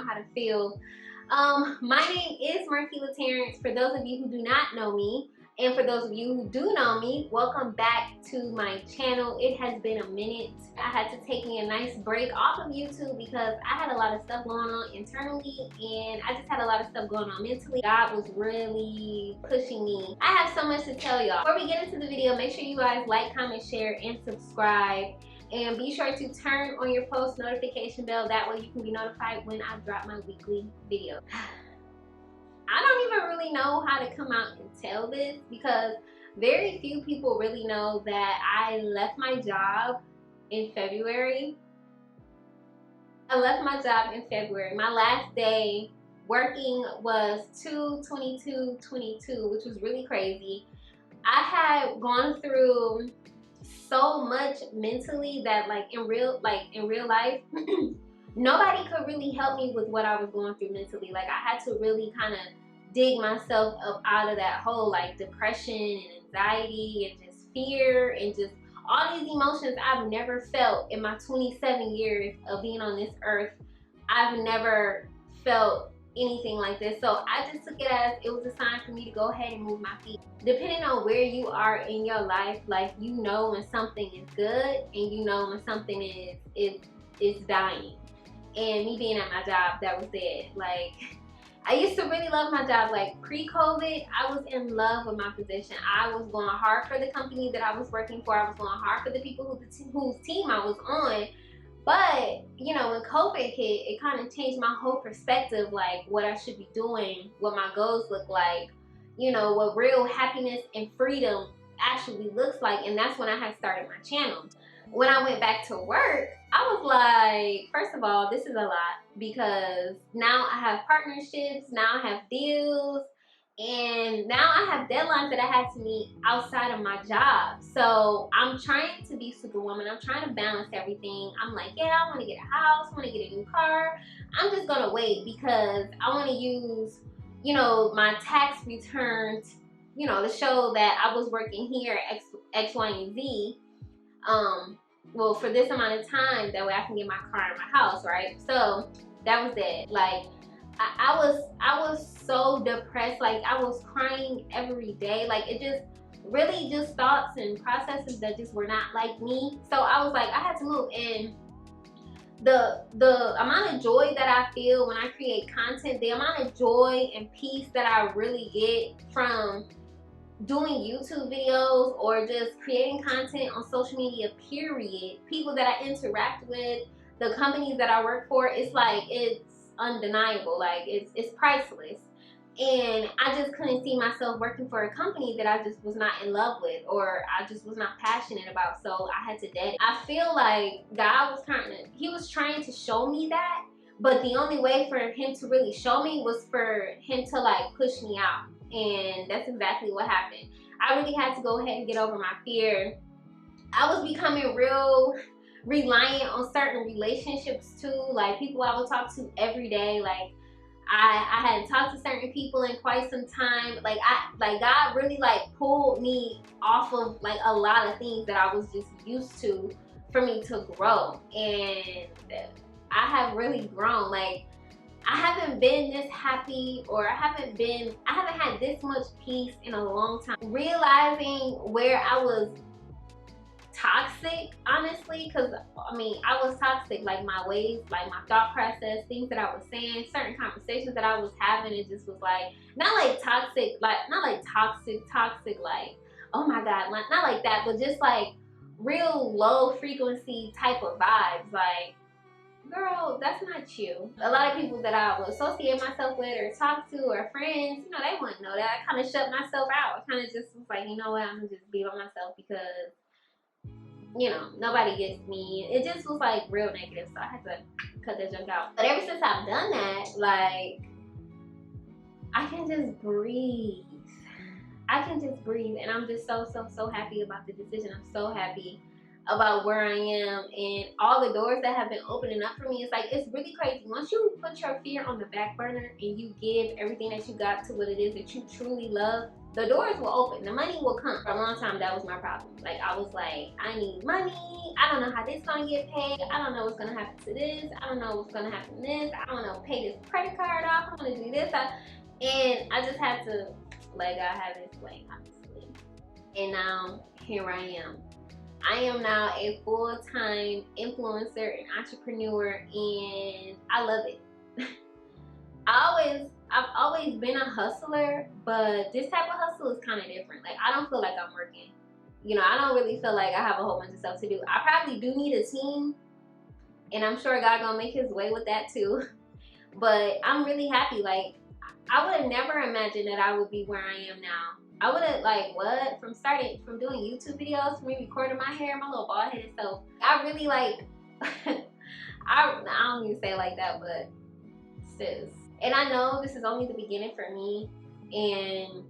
know how to feel. My name is Markela Tarrance. For those of you who do not know me, and for those of you who do know me, welcome back to my channel. It has been a minute. I had to take me a nice break off of YouTube because I had a lot of stuff going on internally, and I just had a lot of stuff going on mentally. God was really pushing me. I have so much to tell y'all. Before we get into the video, make sure you guys like, comment, share, and subscribe. And be sure to turn on your post notification bell. That way you can be notified when I drop my weekly video. I don't even really know how to come out and tell this because very few people really know that I left my job in February. I left my job in February. My last day working was 2/22/22, which was really crazy. I had gone through so much mentally that in real life nobody could really help me with what I was going through mentally. Like, I had to really kind of dig myself up out of that whole depression and anxiety and just fear and just all these emotions I've never felt in my 27 years of being on this earth. I've never felt anything like this. So I just took it as it was a sign for me to go ahead and move my feet. Depending on where you are in your life, you know when something is good and you know when something is dying. And me being at my job, that was it. I used to really love my job. Pre-COVID, I was in love with my position. I was going hard for the company that I was working for. I was going hard for the people whose team I was on. But, you know, when COVID hit, it kind of changed my whole perspective, what I should be doing, what my goals look like, you know, what real happiness and freedom actually looks like. And that's when I had started my channel. When I went back to work, I was like, first of all, this is a lot because now I have partnerships, now I have deals, and now I have deadlines that I had to meet outside of my job. So I'm trying to be superwoman. I'm trying to balance everything. I'm like, yeah, I want to get a house, I want to get a new car. I'm just going to wait because I want to use, you know, my tax returns, you know, to show that I was working here at X, Y, and Z. Well, for this amount of time, that way I can get my car and my house, right? So that was it. I was so depressed. I was crying every day. It just really just thoughts and processes that just were not like me. So I was like, I had to move. And the amount of joy that I feel when I create content, the amount of joy and peace that I really get from doing YouTube videos or just creating content on social media, period, people that I interact with, the companies that I work for, it's undeniable. It's priceless. And I just couldn't see myself working for a company that I just was not in love with or I just was not passionate about. So I had to dead. I feel like God was trying to show me that, but the only way for him to really show me was for him to push me out. And that's exactly what happened. I really had to go ahead and get over my fear. I was becoming real reliant on certain relationships too, people I would talk to every day. I hadn't talked to certain people in quite some time. God really pulled me off of a lot of things that I was just used to for me to grow. And I have really grown. I haven't been this happy, or I haven't had this much peace in a long time. Realizing where I was toxic, honestly, because I mean, I was toxic, my ways, my thought process, things that I was saying, certain conversations that I was having, it just was not toxic, toxic, oh my God, not like that, but just real low frequency type of vibes, girl, that's not you. A lot of people that I would associate myself with or talk to or friends, you know, they wouldn't know that. I kind of shut myself out. I kind of just was you know what, I'm gonna just be by myself because, you know, nobody gets me. It just was real negative, so I had to cut that junk out. But ever since I've done that, I can just breathe. I can just breathe, and I'm just so happy about the decision. I'm so happy. about where I am and all the doors that have been opening up for me. It's like, it's really crazy. Once you put your fear on the back burner and you give everything that you got to what it is that you truly love, the doors will open, the money will come. For a long time, that was my problem. Like, I was like, I need money, I don't know how this gonna get paid, I don't know what's gonna happen to this, I don't know what's gonna happen to this, I don't know, pay this credit card off, I wanna do this, and I just had to let God have his way, honestly. And now, here I am. I am now a full-time influencer and entrepreneur, and I love it. I've always been a hustler, but this type of hustle is kind of different. Like, I don't feel like I'm working. You know, I don't really feel like I have a whole bunch of stuff to do. I probably do need a team, and I'm sure God gonna make his way with that too. But I'm really happy. Like, I would have never imagined that I would be where I am now. I would have, like, what? From doing YouTube videos, from me recording my hair, my little bald headed self. I really, like, I don't even say it like that, but sis. And I know this is only the beginning for me, and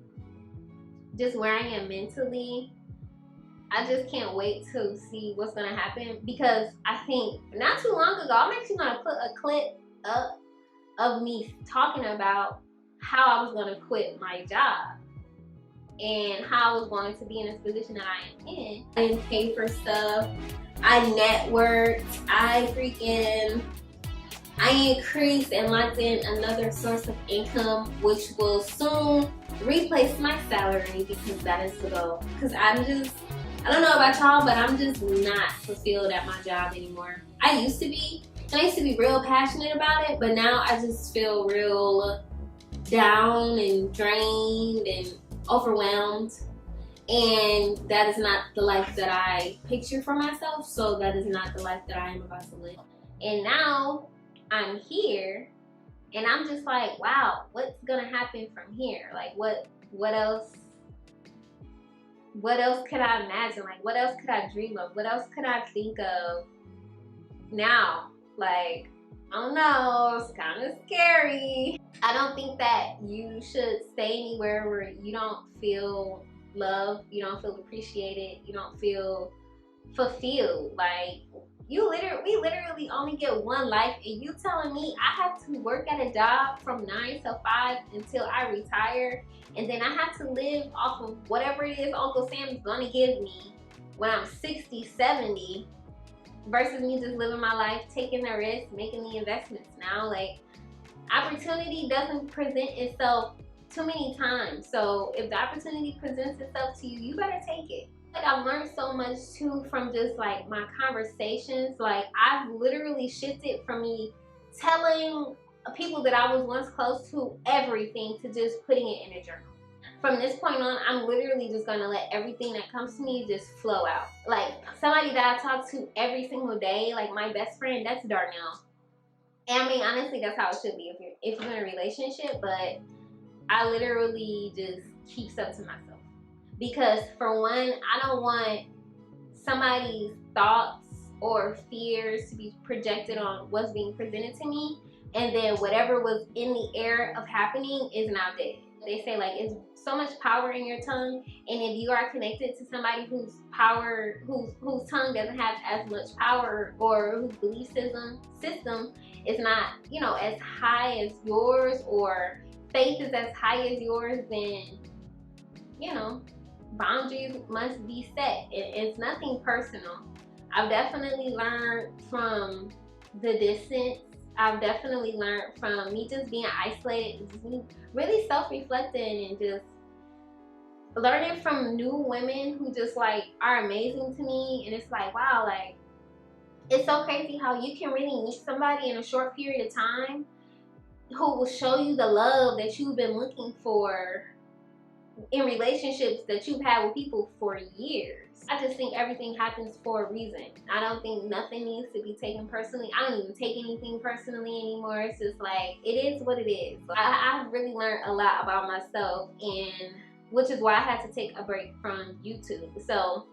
just where I am mentally, I just can't wait to see what's gonna happen, because I think not too long ago, I'm actually gonna put a clip up of me talking about how I was gonna quit my job and how I was going to be in this position that I am in. I didn't pay for stuff, I networked, I increased and locked in another source of income, which will soon replace my salary, because that is the goal. Because I don't know about y'all, but I'm just not fulfilled at my job anymore. I used to be, and I used to be real passionate about it, but now I just feel real down and drained and overwhelmed. And that is not the life that I picture for myself, so that is not the life that I am about to live. And now I'm here, and I'm just like, wow, what's gonna happen from here? Like, what else could I imagine? Like, what else could I dream of? What else could I think of now? Like, I don't know, it's kind of scary. I don't think that you should stay anywhere where you don't feel loved, you don't feel appreciated, you don't feel fulfilled. Like, we literally only get one life, and you telling me I have to work at a job from 9 to 5 until I retire, and then I have to live off of whatever it is Uncle Sam's gonna give me when I'm 60, 70, versus me just living my life, taking the risk, making the investments now. Like, opportunity doesn't present itself too many times. So if the opportunity presents itself to you, you better take it. Like, I've learned so much too from just like my conversations. Like, I've literally shifted from me telling people that I was once close to everything to just putting it in a journal. From this point on, I'm literally just gonna let everything that comes to me just flow out. Like, somebody that I talk to every single day, like my best friend, that's Darnell. And I mean, honestly, that's how it should be if you're in a relationship, but I literally just keep stuff to myself. Because for one, I don't want somebody's thoughts or fears to be projected on what's being presented to me, and then whatever was in the air of happening is now dead. They say, like, it's so much power in your tongue, and if you are connected to somebody whose tongue doesn't have as much power, or whose belief system is not, you know, as high as yours, or faith is as high as yours, then, you know, boundaries must be set. It's nothing personal. I've definitely learned from the distance. I've definitely learned from me just being isolated, just me really self-reflecting, and just learning from new women who just like are amazing to me. And it's like, wow, like, it's so crazy how you can really meet somebody in a short period of time who will show you the love that you've been looking for in relationships that you've had with people for years. I just think everything happens for a reason. I don't think nothing needs to be taken personally. I don't even take anything personally anymore. It's just like, it is what it is. I've really learned a lot about myself, and which is why I had to take a break from YouTube. So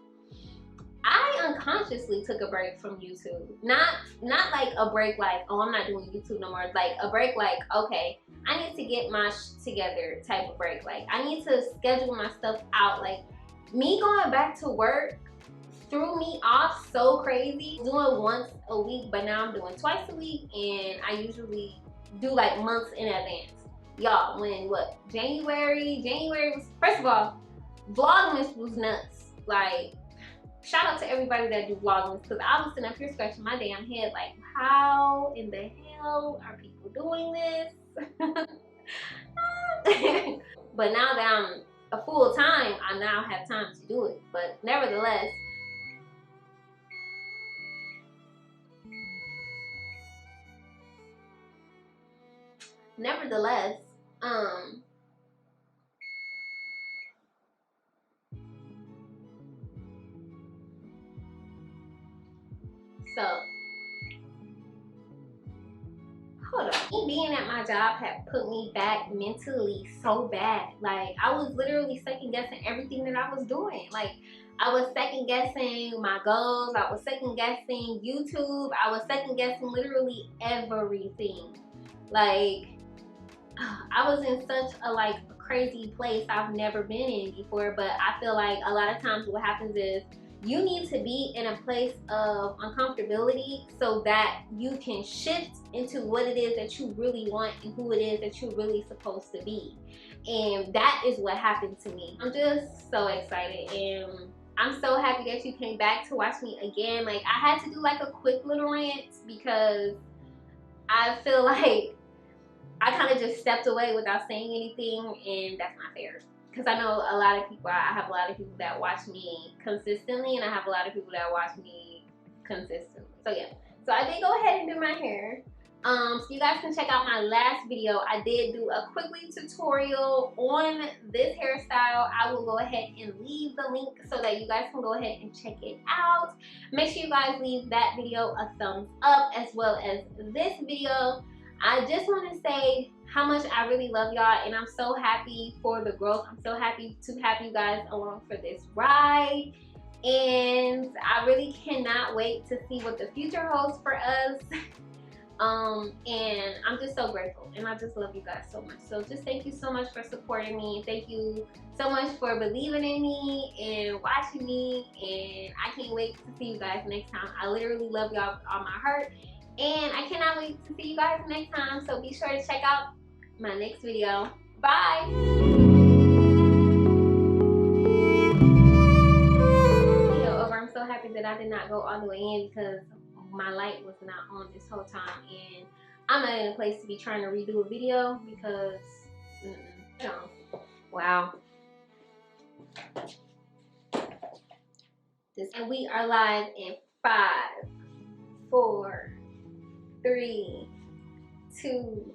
I unconsciously took a break from YouTube. Not like a break like, oh, I'm not doing YouTube no more. Like a break like, okay, I need to get my together type of break. Like, I need to schedule my stuff out. Like, me going back to work threw me off so crazy. Doing once a week, but now I'm doing twice a week, and I usually do like months in advance. Y'all, when what, January was, first of all, Vlogmas was nuts. Like, shout out to everybody that do Vlogmas, because I was sitting up here scratching my damn head like, how in the hell are people doing this? But now that I'm a full time, I now have time to do it. But nevertheless, so hold on. Me being at my job had put me back mentally so bad. Like, I was literally second guessing everything that I was doing. Like, I was second guessing my goals. I was second guessing YouTube. I was second guessing literally everything. Like, I was in such a crazy place I've never been in before. But I feel like a lot of times what happens is you need to be in a place of uncomfortability so that you can shift into what it is that you really want and who it is that you're really supposed to be. And that is what happened to me. I'm just so excited, and I'm so happy that you came back to watch me again. Like, I had to do like a quick little rant because I feel like I kind of just stepped away without saying anything, and that's not fair. Because I know a lot of people, I have a lot of people that watch me consistently, and I have a lot of people that watch me consistently. So yeah, so I did go ahead and do my hair. So you guys can check out my last video. I did do a quick tutorial on this hairstyle. I will go ahead and leave the link so that you guys can go ahead and check it out. Make sure you guys leave that video a thumbs up as well as this video. I just want to say how much I really love y'all, and I'm so happy for the growth. I'm so happy to have you guys along for this ride, and I really cannot wait to see what the future holds for us. And I'm just so grateful, and I just love you guys so much. So just thank you so much for supporting me. Thank you so much for believing in me and watching me, and I can't wait to see you guys next time. I literally love y'all with all my heart, and I cannot wait to see you guys next time. So be sure to check out my next video. Bye. I'm so happy that I did not go all the way in because my light was not on this whole time, and I'm not in a place to be trying to redo a video because wow. And we are live in 5, 4, 3, 2,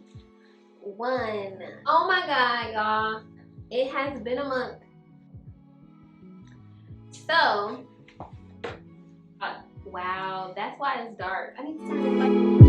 1. Oh my god, y'all, it has been a month. So wow, that's why it's dark. I need to turn this light.